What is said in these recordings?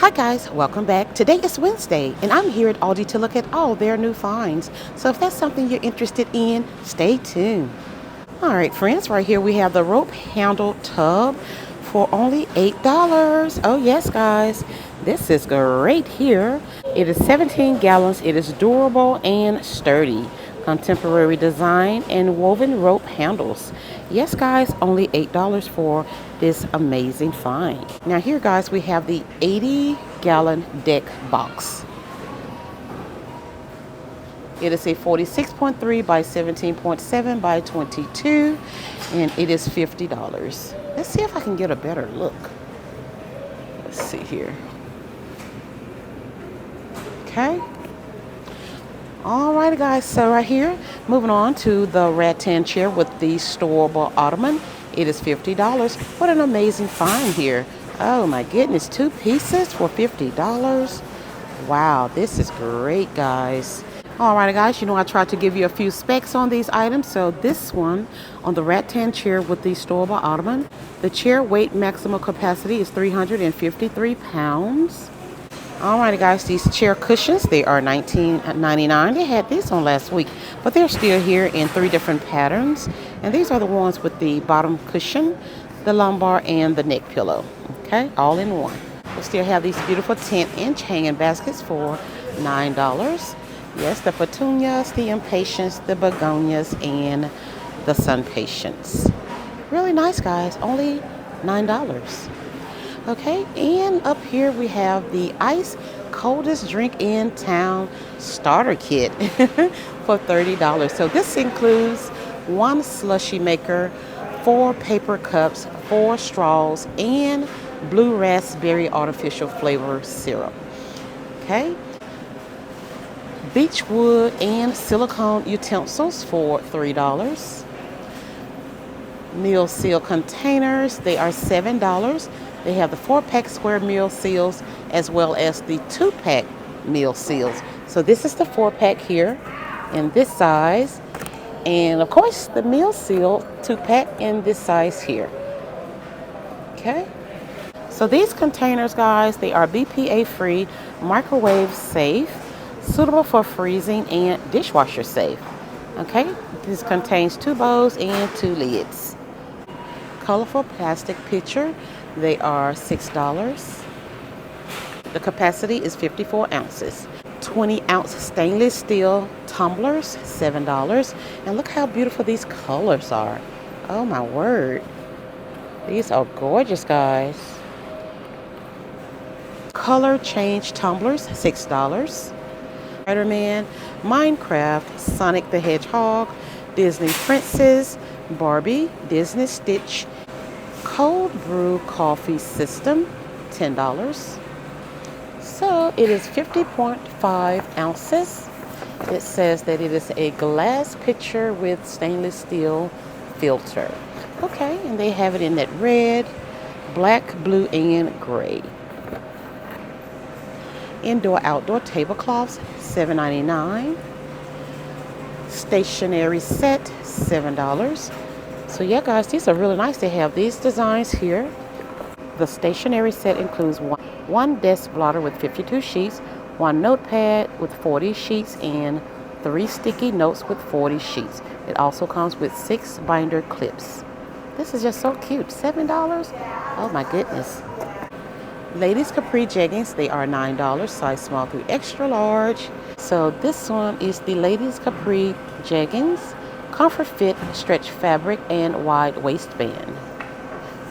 Hi guys, welcome back. Today is Wednesday and I'm here at Aldi to look at all their new finds. So if that's something you're interested in, stay tuned. Alright friends, right here we have the rope handle tub for only $8. Oh yes guys, this is great here. It is 17 gallons, it is durable and sturdy. Contemporary design and woven rope handles. Yes guys, only $8 for this amazing find. Now here guys, we have the 80-gallon deck box. It is a 46.3 by 17.7 by 22 and it is $50. Let's see if I can get a better look. Let's see here. Okay. Alright guys, so right here, moving on to the rattan chair with the storable ottoman. It is $50. What an amazing find here. Oh my goodness, 2 pieces for $50. Wow, this is great guys. Alright guys, you know I tried to give you a few specs on these items. So this one on the rattan chair with the storable ottoman. The chair weight maximum capacity is 353 pounds. Alrighty guys, these chair cushions, they are $19.99. They had these on last week, but they're still here in 3 different patterns. And these are the ones with the bottom cushion, the lumbar, and the neck pillow. Okay, all in one. We still have these beautiful 10-inch hanging baskets for $9. Yes, the petunias, the impatiens, the begonias, and the sun patience. Really nice guys, only $9. Okay, and up here we have the ice coldest drink in town starter kit for $30. So this includes 1 slushie maker, 4 paper cups, 4 straws, and blue raspberry artificial flavor syrup. Okay, beechwood and silicone utensils for $3. Meal seal containers, they are $7. They have the 4-pack square meal seals as well as the 2-pack meal seals. So this is the 4-pack here in this size. And of course the meal seal 2-pack in this size here. Okay. So these containers guys, they are BPA free, microwave safe, suitable for freezing and dishwasher safe. Okay. This contains 2 bowls and 2 lids. Colorful plastic pitcher. They are $6. The capacity is 54 ounces. 20-ounce stainless steel tumblers, $7. And look how beautiful these colors are. Oh my word. These are gorgeous, guys. Color change tumblers, $6. Spider-Man, Minecraft, Sonic the Hedgehog, Disney Princess, Barbie, Disney Stitch, cold brew coffee system, $10. So it is 50.5 ounces. It says that it is a glass pitcher with stainless steel filter. Okay, and they have it in that red, black, blue, and gray. Indoor-outdoor tablecloths, $7.99. Stationery set, $7. So yeah guys, these are really nice. They have these designs here. The stationery set includes one desk blotter with 52 sheets, 1 notepad with 40 sheets, and 3 sticky notes with 40 sheets. It also comes with 6 binder clips. This is just so cute. $7? Oh my goodness. Ladies capri jeggings, they are $9, size small through extra large. So this one is the ladies capri jeggings, comfort fit, stretch fabric, and wide waistband.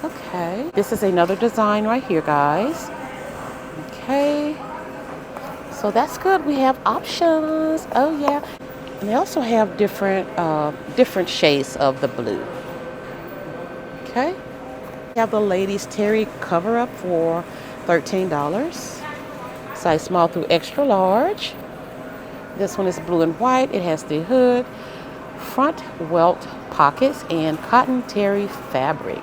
Okay, this is another design right here, guys. Okay, so that's good. We have options. Oh yeah, and they also have different shades of the blue. Okay, we have the ladies terry cover up for $13, size small through extra large. This one is blue and white. It has the hood, front welt pockets, and cotton terry fabric.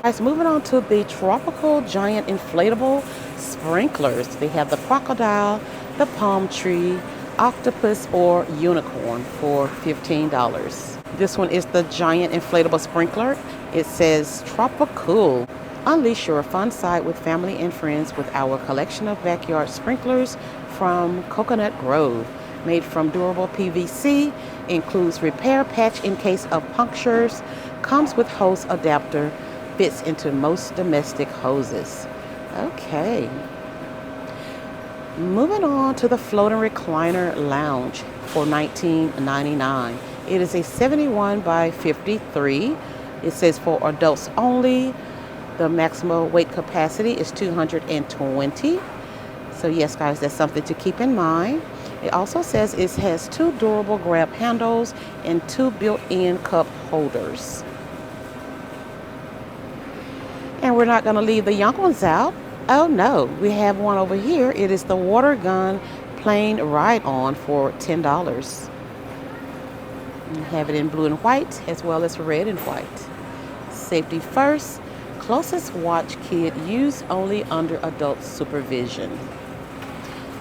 Guys, moving on to the tropical giant inflatable sprinklers. They have the crocodile, the palm tree, octopus, or unicorn for $15. This one is the giant inflatable sprinkler. It says tropical. Unleash your fun side with family and friends with our collection of backyard sprinklers from Coconut Grove. Made from durable PVC, includes repair patch in case of punctures, comes with hose adapter, fits into most domestic hoses. Okay. Moving on to the floating recliner lounge for $19.99. It is a 71 by 53. It says for adults only. The maximum weight capacity is 220. So yes, guys, that's something to keep in mind. It also says it has 2 durable grab handles and 2 built-in cup holders. And we're not going to leave the young ones out. Oh no, we have one over here. It is the water gun plain ride-on for $10. You have it in blue and white as well as red and white. Safety first. Closest watch kid, used only under adult supervision.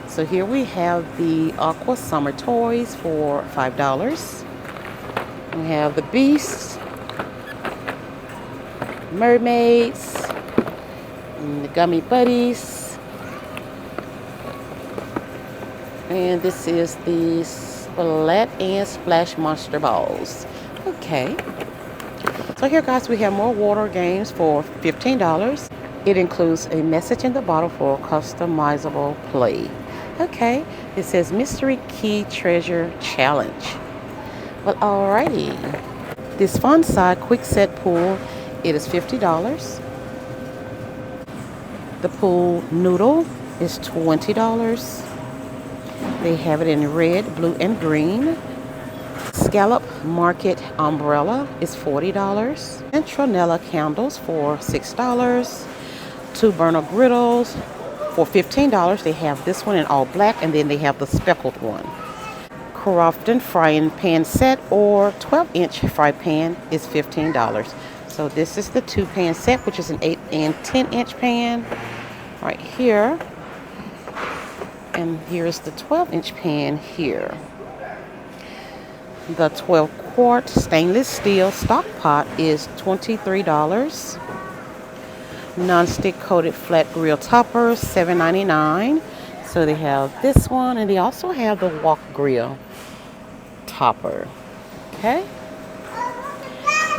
So here we have the Aqua Summer Toys for $5. We have the Beasts, Mermaids, and the Gummy Buddies. And this is the Splat and Splash Monster Balls. Okay. So here, guys, we have more water games for $15. It includes a message in the bottle for customizable play. Okay, it says Mystery Key Treasure Challenge. Well, alrighty. This fun side quick set pool, it is $50. The pool noodle is $20. They have it in red, blue, and green. Scallop Market umbrella is $40. And Tronella candles for $6. 2 burner griddles for $15. They have this one in all black, and then they have the speckled one. Crofton frying pan set or 12-inch fry pan is $15. So this is the 2-pan set, which is an 8 and 10-inch pan right here. And here's the 12-inch pan here. The 12-quart stainless steel stock pot is $23. Non-stick coated flat grill toppers, $7.99. So they have this one, and they also have the wok grill topper. Okay.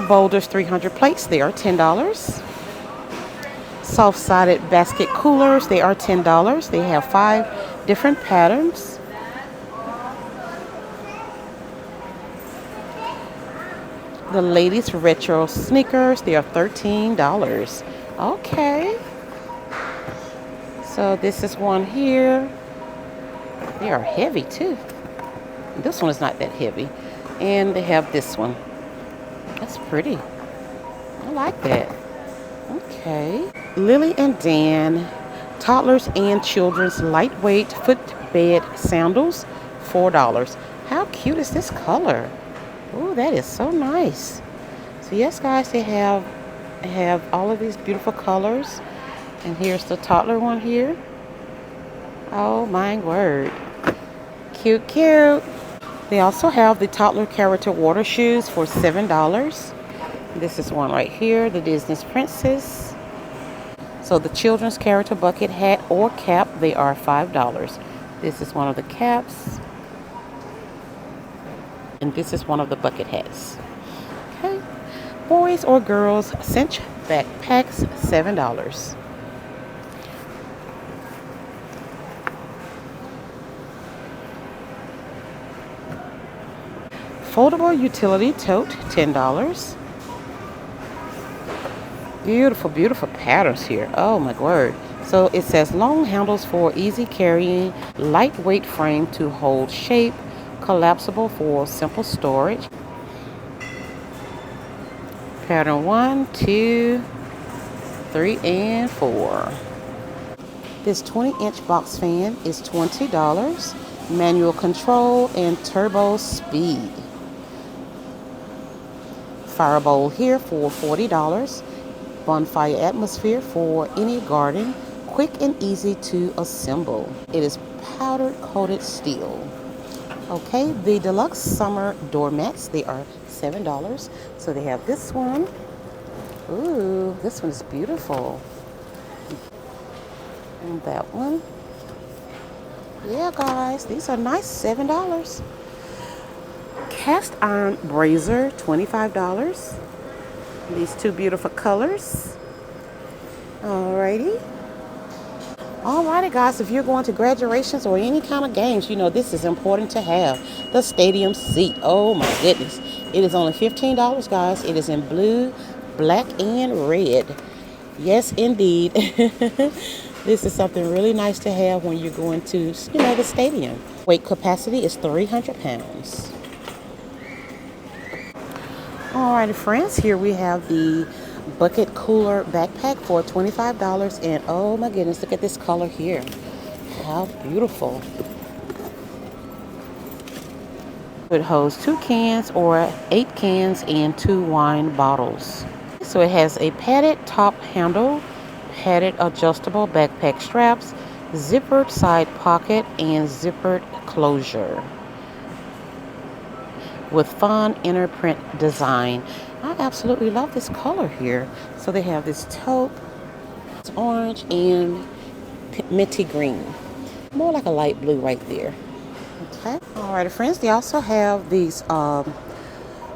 Boulders 300 plates, they are $10. Soft-sided basket coolers, they are $10. They have 5 different patterns. The ladies retro sneakers, they are $13. Okay. So this is one here. They are heavy too. This one is not that heavy. And they have this one. That's pretty. I like that. Okay. Lily and Dan toddlers and children's lightweight footbed sandals, $4. How cute is this color? Oh, that is so nice. So yes, guys, they have all of these beautiful colors. And here's the toddler one here. Oh my word. Cute, cute. They also have the toddler character water shoes for $7. This is one right here, the Disney's Princess. So the children's character bucket hat or cap, they are $5. This is one of the caps. And this is one of the bucket hats. Okay. Boys or girls cinch backpacks, $7. Foldable utility tote, $10. Beautiful, beautiful patterns here. Oh my word. So it says long handles for easy carrying, lightweight frame to hold shape, collapsible for simple storage. Pattern 1, 2, 3, and 4. This 20-inch box fan is $20. Manual control and turbo speed. Fire bowl here for $40. Bonfire atmosphere for any garden. Quick and easy to assemble. It is powder coated steel. Okay, the deluxe summer doormats, they are $7. So they have this one Ooh, this one's beautiful. And that one. Yeah, guys, these are nice, $7. Cast iron brazier, $25. These two beautiful colors. Alrighty. Alrighty, guys, if you're going to graduations or any kind of games, you know this is important to have. The stadium seat. Oh my goodness. It is only $15, guys. It is in blue, black, and red. Yes, indeed. This is something really nice to have when you're going to, you know, the stadium. Weight capacity is 300 pounds. Alrighty, friends, here we have the bucket cooler backpack for $25. And oh my goodness, look at this color here. How beautiful. It holds 2 cans or 8 cans and 2 wine bottles. So it has a padded top handle, padded adjustable backpack straps, zippered side pocket, and zippered closure with fun inner print design. I absolutely love this color here. So they have this taupe, it's orange, and minty green. More like a light blue right there. Okay. Alrighty, friends, they also have these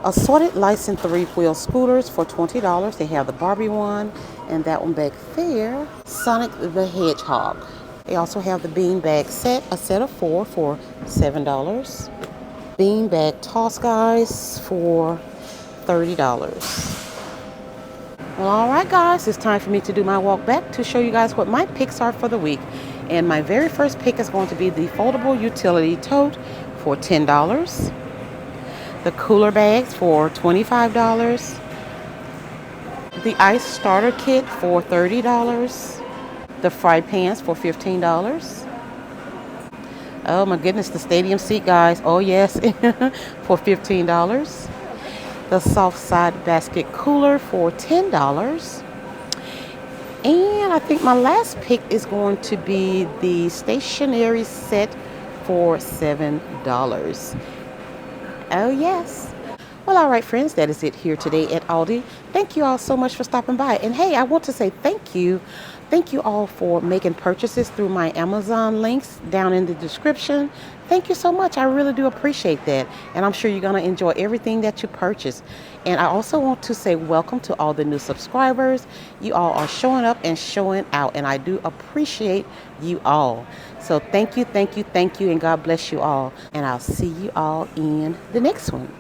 assorted licensed 3-wheel scooters for $20. They have the Barbie one and that one back there, Sonic the Hedgehog. They also have the beanbag set, a set of 4 for $7. Beanbag toss, guys, for $30. Well, all right, guys, it's time for me to do my walk back to show you guys what my picks are for the week. And my very first pick is going to be the foldable utility tote for $10. The cooler bags for $25. The ice starter kit for $30. The fry pans for $15. Oh my goodness, the stadium seat, guys. Oh yes, for $15. The soft side basket cooler for $10. And I think my last pick is going to be the stationery set for $7. Oh yes. Well, all right, friends, that is it here today at Aldi. Thank you all so much for stopping by. And hey, I want to say thank you. Thank you all for making purchases through my Amazon links down in the description. Thank you so much. I really do appreciate that. And I'm sure you're going to enjoy everything that you purchase. And I also want to say welcome to all the new subscribers. You all are showing up and showing out. And I do appreciate you all. So thank you, thank you, thank you. And God bless you all. And I'll see you all in the next one.